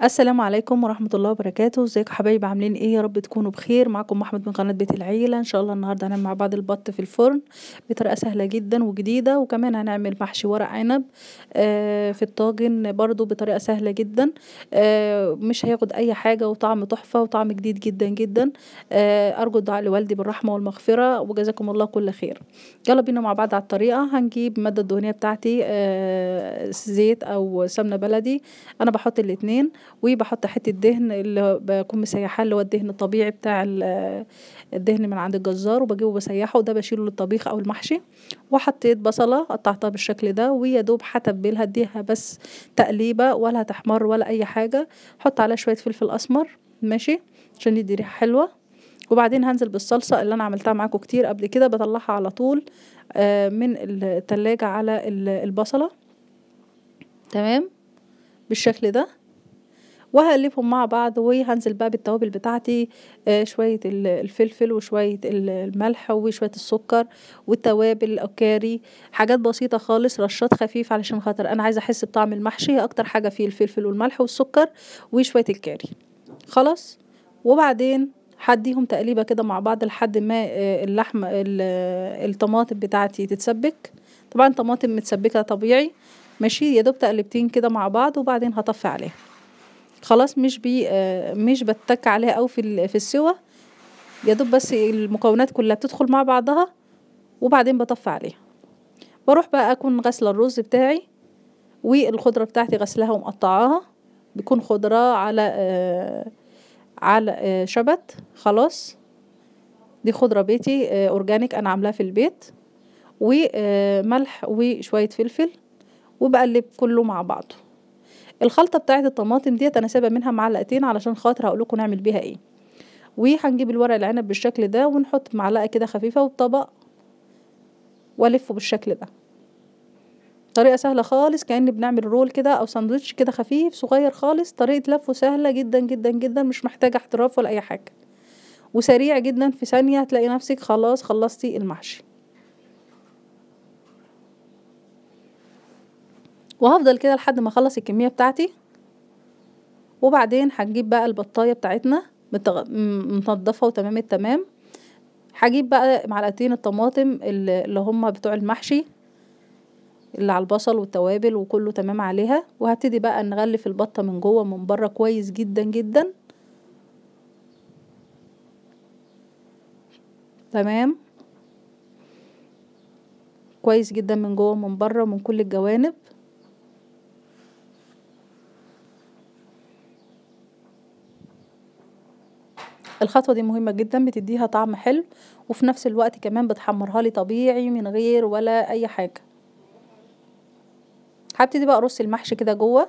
السلام عليكم ورحمة الله وبركاته. ازيكم يا حبايبي؟ عاملين ايه؟ يا رب تكونوا بخير. معاكم محمد من قناة بيت العيلة. ان شاء الله النهارده هنعمل مع بعض البط في الفرن بطريقة سهلة جدا وجديدة، وكمان هنعمل محشي ورق عنب في الطاجن برضو بطريقة سهلة جدا. مش هياخد اي حاجة وطعم تحفة وطعم جديد جدا جدا. ارجو الدعاء لوالدي بالرحمة والمغفرة وجزاكم الله كل خير. يلا بينا مع بعض على الطريقة. هنجيب المادة الدهنية بتاعتي زيت او سمنة بلدي، انا بحط الاتنين، وبحط حته دهن اللي بكون مسيحاه اللي هو الدهن الطبيعي بتاع الدهن من عند الجزار، وبجيبه بسيحه وده بشيله للطبيخ او المحشي. وحطيت بصله قطعتها بالشكل ده ويا دوب هتبلها اديها بس تقليبه، ولا هتحمر ولا اي حاجه. حط عليها شويه فلفل اسمر ماشي عشان يدي ريحه حلوه. وبعدين هنزل بالصلصه اللي انا عملتها معاكم كتير قبل كده، بطلعها على طول من التلاجة على البصله. تمام بالشكل ده، وهقلبهم مع بعض. وهنزل بقى بالتوابل بتاعتي، شوية الفلفل وشوية الملح وشوية السكر والتوابل الكاري، حاجات بسيطة خالص، رشات خفيف علشان خاطر انا عايزة احس بطعم المحشي. اكتر حاجة فيه الفلفل والملح والسكر وشوية الكاري. خلاص. وبعدين هديهم تقليبة كده مع بعض لحد ما اللحمة الطماطم بتاعتي تتسبك. طبعا طماطم متسبكة طبيعي ماشي، يا دوب تقلبتين كده مع بعض وبعدين هطفي عليها. خلاص مش بتك عليها او في السوا، يا دوب بس المكونات كلها بتدخل مع بعضها وبعدين بطفي عليها. بروح بقى اكون غسله الرز بتاعي والخضره بتاعتي غسلها ومقطعاها، بيكون خضره على شبت. خلاص دي خضره بيتي اورجانيك انا عاملاها في البيت، وملح وشويه فلفل، وبقلب كله مع بعضه. الخلطه بتاعت الطماطم ديت انا سايبه منها معلقتين علشان خاطر هقول لكم نعمل بيها ايه. وهنجيب الورق العنب بالشكل ده ونحط معلقه كده خفيفه والطبق والفه بالشكل ده. طريقه سهله خالص، كأن بنعمل رول كده او ساندوتش كده خفيف صغير خالص. طريقه لفه سهله جدا جدا جدا، مش محتاجه احتراف ولا اي حاجه، وسريع جدا، في ثانيه هتلاقي نفسك خلاص خلصتي المحشي. وهفضل كده لحد ما اخلص الكميه بتاعتي. وبعدين هنجيب بقى البطايه بتاعتنا منضفه وتمام التمام. هجيب بقى معلقتين الطماطم اللي هم بتوع المحشي اللي على البصل والتوابل وكله تمام عليها، وهبتدي بقى نغلف البطه من جوه من بره كويس جدا جدا. تمام كويس جدا من جوه ومن بره ومن كل الجوانب. الخطوه دي مهمه جدا، بتديها طعم حلو وفي نفس الوقت كمان بتحمرها لي طبيعي من غير ولا اي حاجه. هبتدي بقى ارص المحشي كده جوه،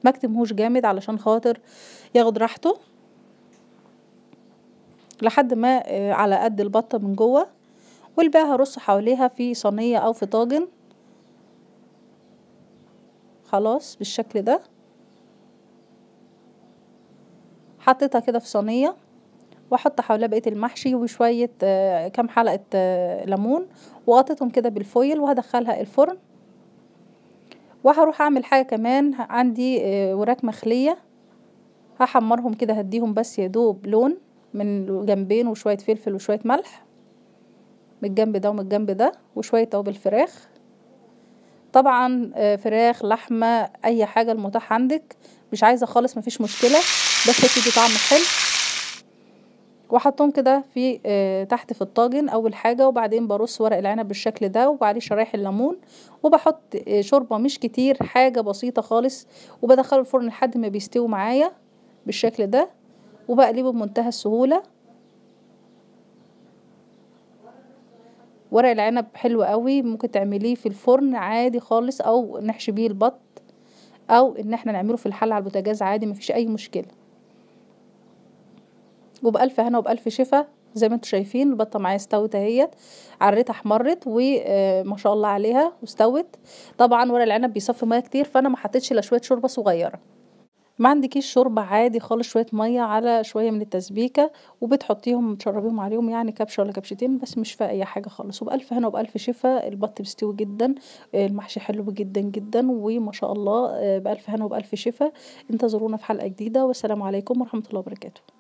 ما اكتمهوش جامد علشان خاطر ياخد راحته لحد ما على قد البطه من جوه. والباقي هرص حواليها في صينيه او في طاجن. خلاص بالشكل ده حطيتها كده في صينيه، واحط حواليها بقيه المحشي وشويه كام حلقه ليمون، وغطيتهم كده بالفويل وهدخلها الفرن. وهروح اعمل حاجه كمان، عندي وراك مخليه هحمرهم كده، هديهم بس يدوب لون من الجنبين وشويه فلفل وشويه ملح من الجنب ده ومن الجنب ده، وشويه توابل فراخ. طبعا فراخ لحمه اي حاجه المتاح عندك، مش عايزه خالص مفيش مشكله، بس هتدي طعم حلو. واحطهم كده في تحت في الطاجن اول حاجه، وبعدين برص ورق العنب بالشكل ده وبعديه شرايح الليمون، وبحط شوربه مش كتير، حاجه بسيطه خالص، وبدخله الفرن لحد ما بيستوي معايا بالشكل ده، وبقلبه بمنتهى السهوله. ورق العنب حلو قوي، ممكن تعمليه في الفرن عادي خالص، او نحشي بيه البط، او ان احنا نعمله في الحله على البوتاجاز عادي، مفيش اي مشكله. وبألف هنا وبألف شفا. زي ما انتم شايفين البطه معايا استوت اهيت، عريتها احمرت وما شاء الله عليها واستوت. طبعا ورق العنب بيصفي ميه كتير، فانا ما حطيتش الا شويه شوربه صغيره. ما عندكيش شوربة عادي خالص شوية مَيّة على شوية من التسبيكة، وبتحطيهم تشربيهم عليهم يعني كبشة والّا كبشتين بس مش في أي حاجة خالص، وبألف هنا وبألف شفا، البط مستوي جدًا، المحشي حلو جدًا، جدًا، وما شاء الله بألف هنا وبألف شفا، انتظرونا في حلقة جديدة والسلام عليكم ورحمة الله وبركاته.